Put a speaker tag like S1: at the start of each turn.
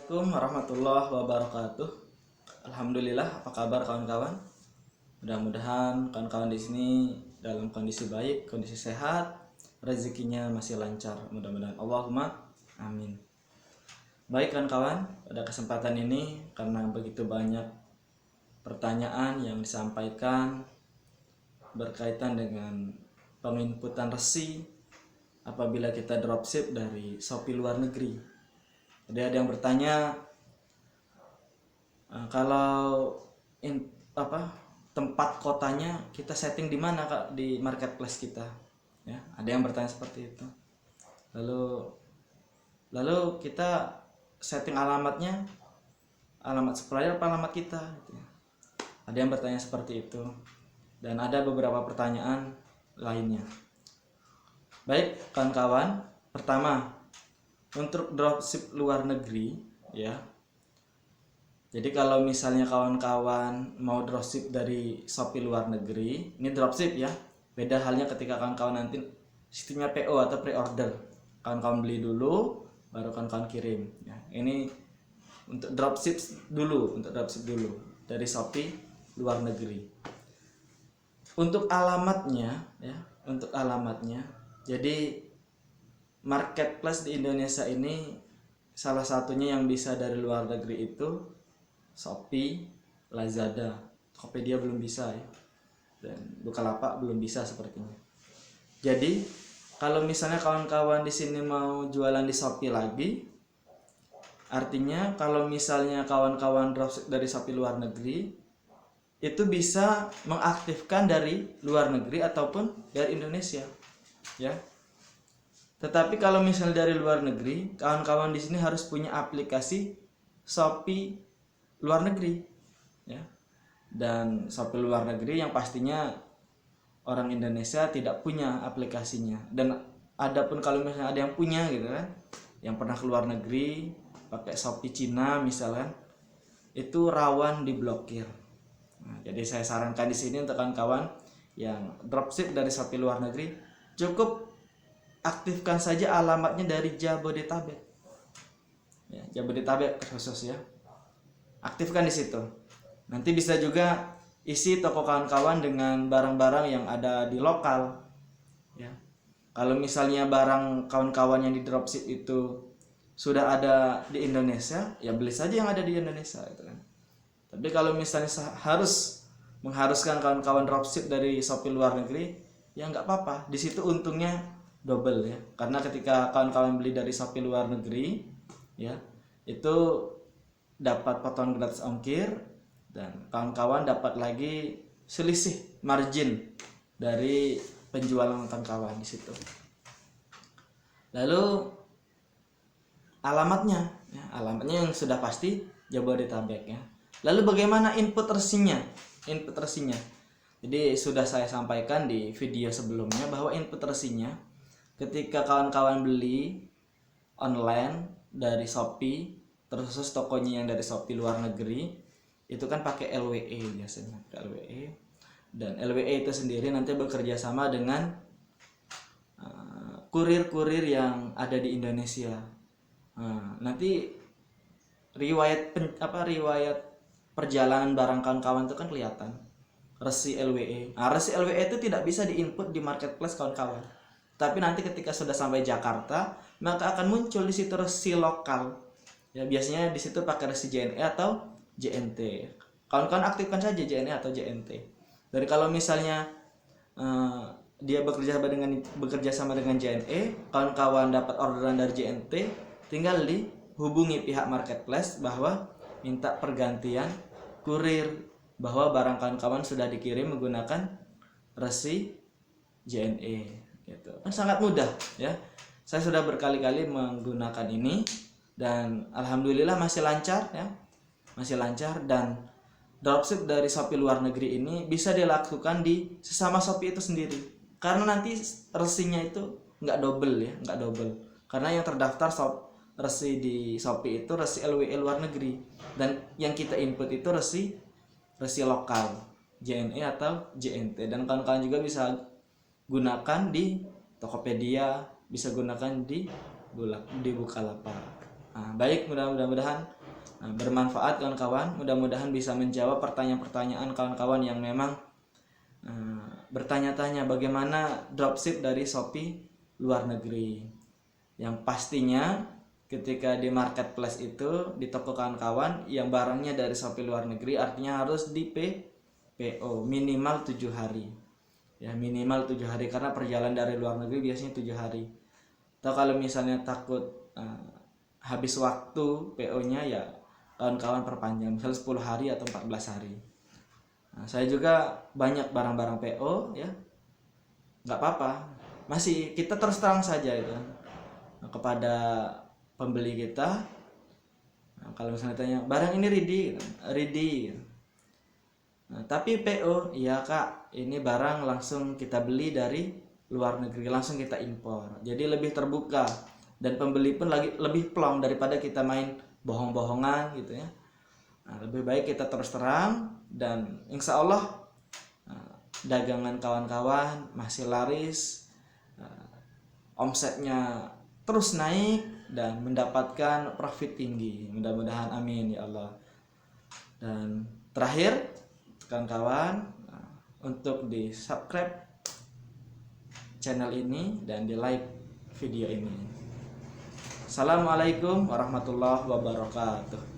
S1: Assalamualaikum warahmatullahi wabarakatuh. Alhamdulillah, apa kabar kawan-kawan? Mudah-mudahan kawan-kawan di sini dalam kondisi baik, kondisi sehat, rezekinya masih lancar. Mudah-mudahan Allahumma amin. Baik kawan-kawan, pada kesempatan ini karena begitu banyak pertanyaan yang disampaikan berkaitan dengan penginputan resi apabila kita dropship dari Shopee luar negeri. Jadi ada yang bertanya, kalau tempat kotanya kita setting di mana Kak di marketplace kita? Ya, ada yang bertanya seperti itu. Lalu kita setting alamatnya, alamat supplier apa alamat kita gitu ya. Ada yang bertanya seperti itu. Dan ada beberapa pertanyaan lainnya. Baik, kawan-kawan, pertama, untuk dropship luar negeri ya. Jadi kalau misalnya kawan-kawan mau dropship dari Shopee luar negeri, ini dropship ya. Beda halnya ketika kawan-kawan nanti sistemnya PO atau pre-order. Kawan-kawan beli dulu, baru kawan-kawan kirim. Ya, ini untuk dropship dulu dari Shopee luar negeri. Untuk alamatnya ya, jadi marketplace di Indonesia ini salah satunya yang bisa dari luar negeri itu Shopee, Lazada, Tokopedia belum bisa ya, dan Bukalapak belum bisa sepertinya. Jadi kalau misalnya kawan-kawan di sini mau jualan di Shopee lagi, artinya kalau misalnya kawan-kawan dropship dari Shopee luar negeri, itu bisa mengaktifkan dari luar negeri ataupun dari Indonesia, ya. Tetapi kalau misalnya dari luar negeri, kawan-kawan di sini harus punya aplikasi Shopee luar negeri ya. Dan Shopee luar negeri yang pastinya orang Indonesia tidak punya aplikasinya. Dan adapun kalau misalnya ada yang punya gitu kan, yang pernah ke luar negeri pakai Shopee Cina misalkan, itu rawan diblokir. Nah, jadi saya sarankan di sini untuk kawan-kawan yang dropship dari Shopee luar negeri, cukup aktifkan saja alamatnya dari Jabodetabek. Ya, Jabodetabek khusus ya. Aktifkan di situ. Nanti bisa juga isi toko kawan-kawan dengan barang-barang yang ada di lokal. Ya. Kalau misalnya barang kawan-kawan yang di dropship itu sudah ada di Indonesia, ya beli saja yang ada di Indonesia gitu kan. Tapi kalau misalnya harus mengharuskan kawan-kawan dropship dari Shopee luar negeri, ya nggak apa-apa. Di situ untungnya double ya. Karena ketika kawan-kawan beli dari Shopee luar negeri, ya itu dapat potongan gratis ongkir, dan kawan-kawan dapat lagi selisih margin dari penjualan kawan-kawan di situ. Lalu alamatnya yang sudah pasti Jabodetabek ya. Lalu bagaimana input resinya? Jadi sudah saya sampaikan di video sebelumnya bahwa input resinya ketika kawan-kawan beli online dari Shopee, terus tokonya yang dari Shopee luar negeri, itu kan pakai LWE biasanya, LWE. Dan LWE itu sendiri nanti bekerja sama dengan kurir-kurir yang ada di Indonesia. Nanti riwayat perjalanan barang kawan-kawan itu kan kelihatan, resi LWE. Resi LWE itu tidak bisa diinput di marketplace kawan-kawan. Tapi nanti ketika sudah sampai Jakarta, maka akan muncul di situ resi lokal. Ya, biasanya di situ pakai resi JNE atau JNT. Kawan-kawan aktifkan saja JNE atau JNT. Dari kalau misalnya dia bekerja sama dengan JNE, kawan-kawan dapat orderan dari JNT, tinggal dihubungi pihak marketplace bahwa minta pergantian kurir, bahwa barang kawan-kawan sudah dikirim menggunakan resi JNE gitu. Kan sangat mudah ya. Saya sudah berkali-kali menggunakan ini dan alhamdulillah masih lancar ya. Masih lancar, dan dropship dari Shopee luar negeri ini bisa dilakukan di sesama Shopee itu sendiri. Karena nanti resinya itu nggak double. Karena yang terdaftar resi di Shopee itu resi LWE luar negeri, dan yang kita input itu resi lokal, JNE atau JNT. Dan kawan-kawan juga bisa gunakan di Tokopedia, bisa gunakan di Bukalapak. Baik, mudah-mudahan bermanfaat kawan-kawan. Mudah-mudahan bisa menjawab pertanyaan-pertanyaan kawan-kawan yang memang bertanya-tanya bagaimana dropship dari Shopee luar negeri. Yang pastinya ketika di marketplace itu, di toko kawan-kawan yang barangnya dari Shopee luar negeri, artinya harus di PO minimal 7 hari. Ya, minimal 7 hari karena perjalanan dari luar negeri biasanya 7 hari. Atau kalau misalnya takut habis waktu PO-nya, ya kawan-kawan perpanjang misalnya 10 hari atau 14 hari. Saya juga banyak barang-barang PO ya. Nggak apa-apa. Masih kita terus terang saja itu kepada pembeli kita. Kalau misalnya tanya, barang ini ready. Tapi PO, iya Kak, ini barang langsung kita beli dari luar negeri, langsung kita impor. Jadi lebih terbuka dan pembeli pun lagi lebih plong daripada kita main bohong-bohongan gitu ya. Lebih baik kita terus terang, dan insya Allah dagangan kawan-kawan masih laris, omsetnya terus naik dan mendapatkan profit tinggi. Mudah-mudahan amin ya Allah. Dan terakhir kawan-kawan, untuk di subscribe channel ini dan di like video ini. Assalamualaikum warahmatullahi wabarakatuh.